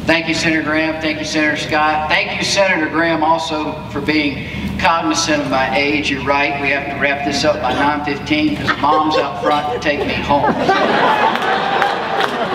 Thank you, Senator Graham. Thank you, Senator Scott. Thank you, Senator Graham, also for being cognizant of my age. You're right, we have to wrap this up by 9:15 because Mom's out front to take me home.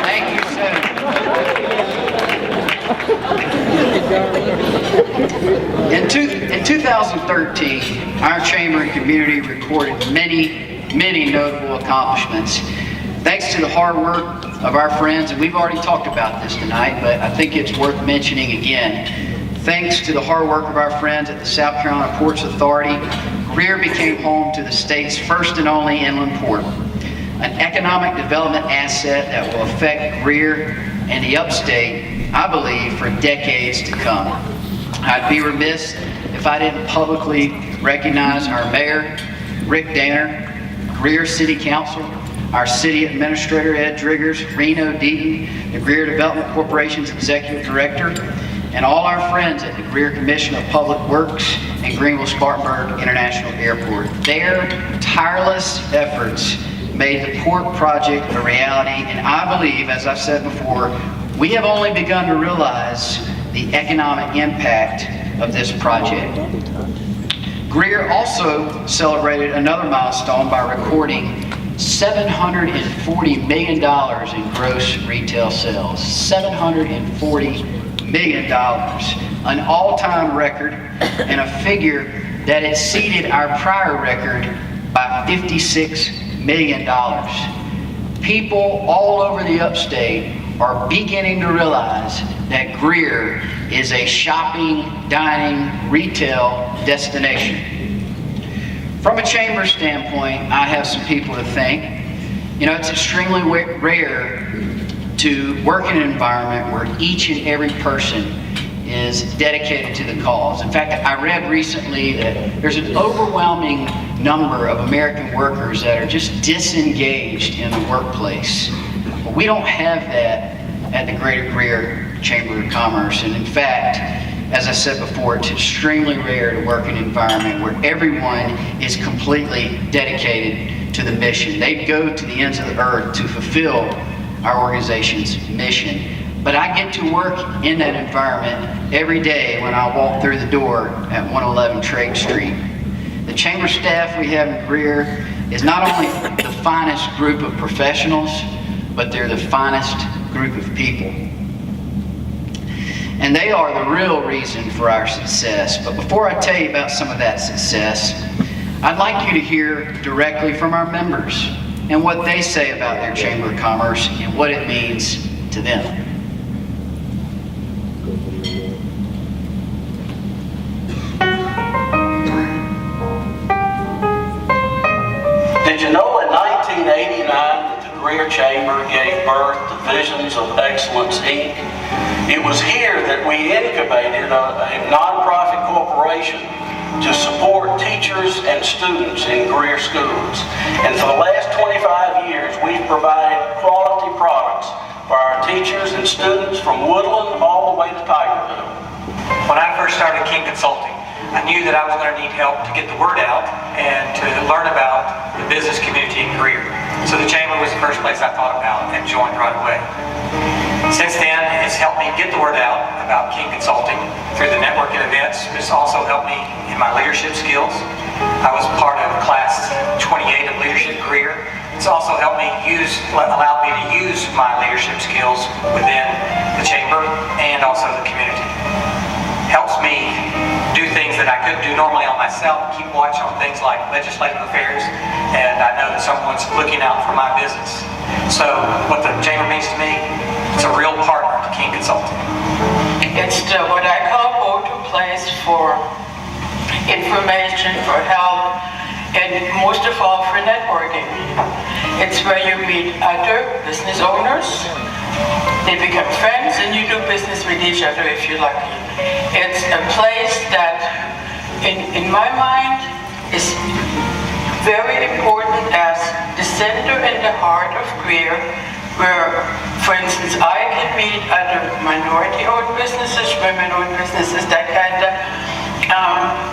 Thank you, Senator. In 2013, our chamber and community recorded many notable accomplishments. Thanks to the hard work of our friends, and we've already talked about this tonight, but I think it's worth mentioning again. Thanks to the hard work of our friends at the South Carolina Ports Authority, Greer became home to the state's first and only inland port, an economic development asset that will affect Greer and the upstate, I believe, for decades to come. I'd be remiss if I didn't publicly recognize our mayor, Rick Danner, Greer City Council, our city administrator, Ed Driggers, Reno Deaton, the Greer Development Corporation's executive director, and all our friends at the Greer Commission of Public Works and Greenville-Spartanburg International Airport. Their tireless efforts made the port project a reality, and I believe, as I've said before, we have only begun to realize the economic impact of this project. Greer also celebrated another milestone by recording $740 million in gross retail sales. $740 million, an all-time record and a figure that exceeded our prior record by $56 million. People all over the upstate are beginning to realize that Greer is a shopping, dining, retail destination. From a chamber standpoint, I have some people to thank. You know, it's extremely rare to work in an environment where each and every person is dedicated to the cause. In fact, I read recently that there's an overwhelming number of American workers that are just disengaged in the workplace. But we don't have that at the Greater Greer Chamber of Commerce. And in fact, as I said before, it's extremely rare to work in an environment where everyone is completely dedicated to the mission. They go to the ends of the earth to fulfill our organization's mission. But I get to work in that environment every day when I walk through the door at 111 Trade Street. The chamber staff we have in Greer is not only the finest group of professionals, but they're the finest group of people. And they are the real reason for our success. But before I tell you about some of that success, I'd like you to hear directly from our members and what they say about their Chamber of Commerce and what it means to them. Did you know in 1989 that the Greer Chamber gave birth to Visions of Excellence, Inc.? It was here that we incubated a nonprofit corporation to support teachers and students in Greer schools. And for the last 25 years, we've provided quality products for our teachers and students from Woodland all the way to Tigerville. When I first started King Consulting, I knew that I was going to need help to get the word out and to learn about the business community in Greer. So the Chamber was the first place I thought about and joined right away. Since then, it's helped me get the word out about King Consulting through the networking events. It's also helped me in my leadership skills. I was part of class 28 of Leadership Greer. It's also helped me allowed me to use my leadership skills within the Chamber and also the community. Helps me do things that I couldn't do normally on myself, keep watch on things like legislative affairs, and I know that someone's looking out for my business. So what the Chamber means to me, it's a real partner to King Consulting. It's what I call go-to place for information, for help, and most of all for networking. It's where you meet other business owners, they become friends, and you do business with each other if you're lucky. It's a place that, in my mind, is very important as the center and the heart of Greer, where, for instance, I can meet other minority-owned businesses, women-owned businesses, that kind of,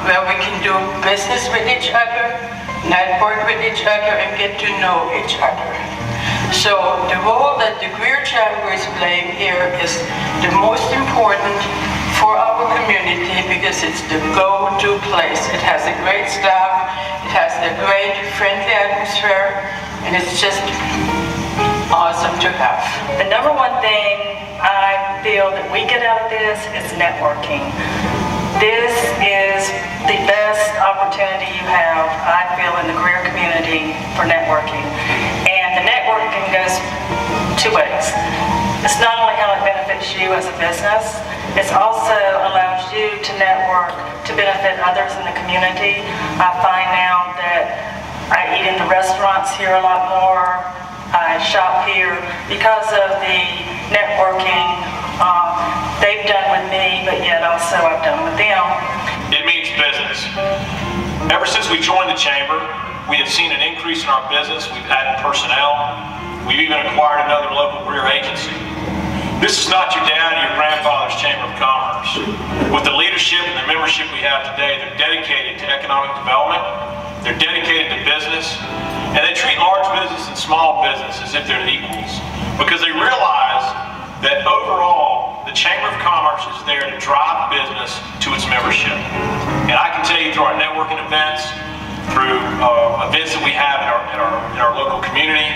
where we can do business with each other, network with each other, and get to know each other. So the role that the Greer Chamber is playing here is the most important for our community because it's the go-to place. It has a great staff, it has a great friendly atmosphere, and it's just awesome to have. The number one thing I feel that we get out of this is networking. This is the best opportunity you have, I feel, in the Greer community for networking. And the networking goes two ways. It's not only how it benefits you as a business, it also allows you to network to benefit others in the community. I find now that I eat in the restaurants here a lot more. I shop here because of the networking they've done with me, but yet also I've done with them. It means business. Ever since we joined the Chamber, we have seen an increase in our business. We've added personnel. We've even acquired another local Greer agency. This is not your dad or your grandfather's Chamber of Commerce. With the leadership and the membership we have today, they're dedicated to economic development, they're dedicated to business, and they treat large business and small business as if they're equals, because they realize that overall, the Chamber of Commerce is there to drive business to its membership. And I can tell you through our networking events, through events that we have in our local community,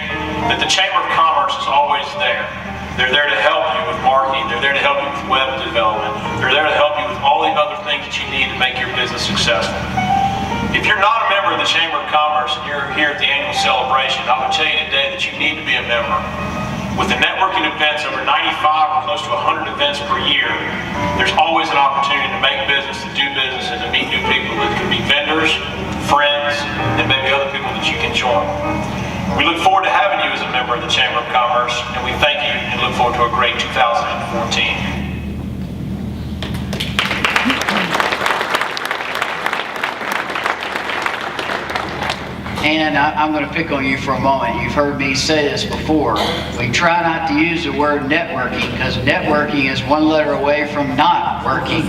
that the Chamber of Commerce is always there. They're there to help you with marketing. They're there to help you with web development. They're there to help you with all the other things that you need to make your business successful. If you're not a member of the Chamber of Commerce and you're here at the annual celebration, I would tell you today that you need to be a member. With the networking events, over 95 or close to 100 events per year, there's always an opportunity to make business, to do business, and to meet new people that can be vendors, friends, and maybe other people that you can join. We look forward to having you as a member of the Chamber of Commerce, and we thank you and look forward to a great 2014. And I'm going to pick on you for a moment. You've heard me say this before. We try not to use the word networking because networking is one letter away from not working.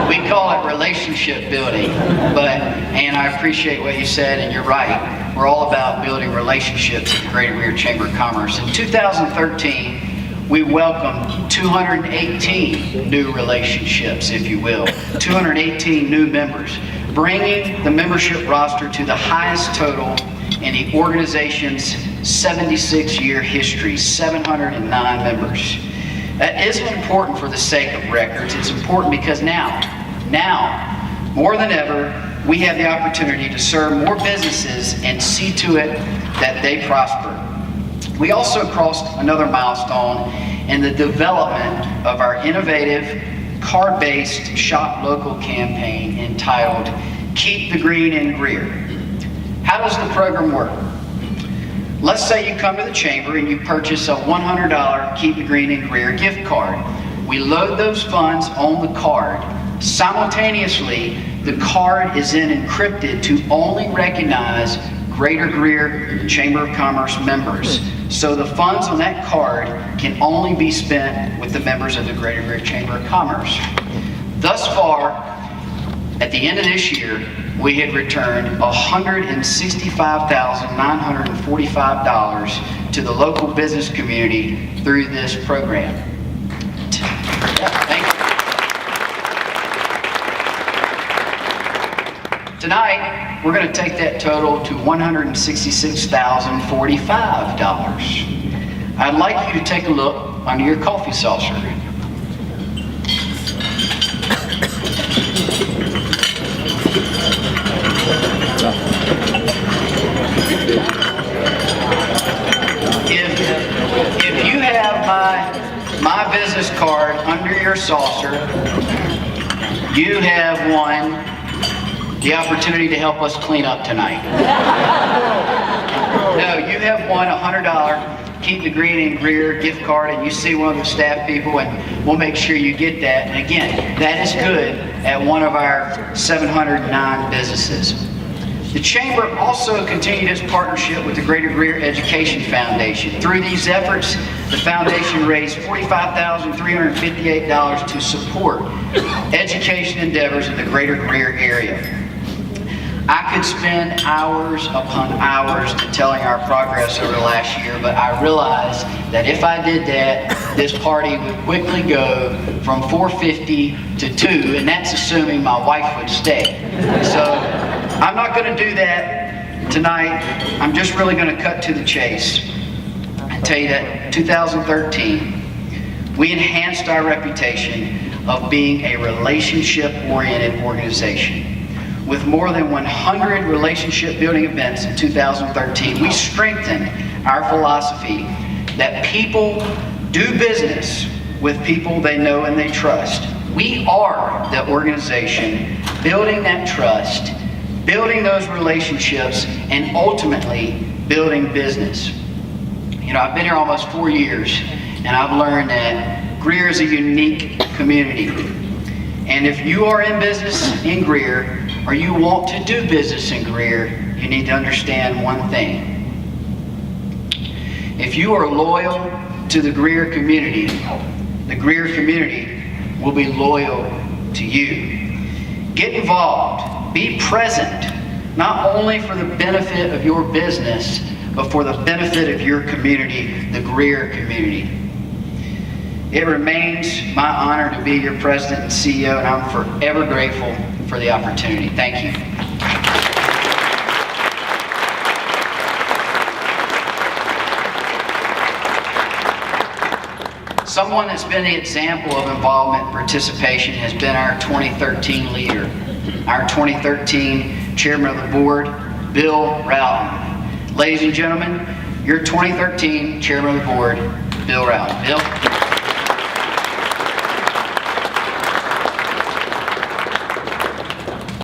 We call it relationship building. And I appreciate what you said, and you're right. We're all about building relationships at the Greater Greer Chamber of Commerce. In 2013, we welcomed 218 new relationships, if you will, 218 new members, bringing the membership roster to the highest total in the organization's 76-year history, 709 members. That isn't important for the sake of records. It's important because now, more than ever, we have the opportunity to serve more businesses and see to it that they prosper. We also crossed another milestone in the development of our innovative card-based Shop Local campaign entitled Keep the Green in Greer. How does the program work? Let's say you come to the Chamber and you purchase a $100 Keep the Green in Greer gift card. We load those funds on the card. Simultaneously, the card is then encrypted to only recognize Greater Greer Chamber of Commerce members. So the funds on that card can only be spent with the members of the Greater Greer Chamber of Commerce. Thus far, at the end of this year, we had returned $165,945 to the local business community through this program. Thank you. Tonight, we're going to take that total to $166,045. I'd like you to take a look under your coffee saucer. If you have my business card under your saucer, you have won the opportunity to help us clean up tonight. No, you have won a $100 Keep the Green in Greer gift card, and you see one of the staff people, and we'll make sure you get that. And again, that is good at one of our 709 businesses. The Chamber also continued its partnership with the Greater Greer Education Foundation. Through these efforts, the foundation raised $45,358 to support education endeavors in the Greater Greer area. I could spend hours upon hours detailing our progress over the last year, but I realized that if I did that, this party would quickly go from 450 to 2, and that's assuming my wife would stay. So I'm not going to do that tonight. I'm just really going to cut to the chase and tell you that 2013, we enhanced our reputation of being a relationship-oriented organization. With more than 100 relationship-building events in 2013, we strengthened our philosophy that people do business with people they know and they trust. We are the organization building that trust, building those relationships, and ultimately building business. You know, I've been here almost 4 years, and I've learned that Greer is a unique community. And if you are in business in Greer, or you want to do business in Greer, you need to understand one thing. If you are loyal to the Greer community will be loyal to you. Get involved, be present, not only for the benefit of your business, but for the benefit of your community, the Greer community. It remains my honor to be your president and CEO, and I'm forever grateful for the opportunity. Thank you. Someone that's been the example of involvement and participation has been our 2013 leader, our 2013 chairman of the board, Bill Routon. Ladies and gentlemen, your 2013 chairman of the board, Bill Routon. Bill?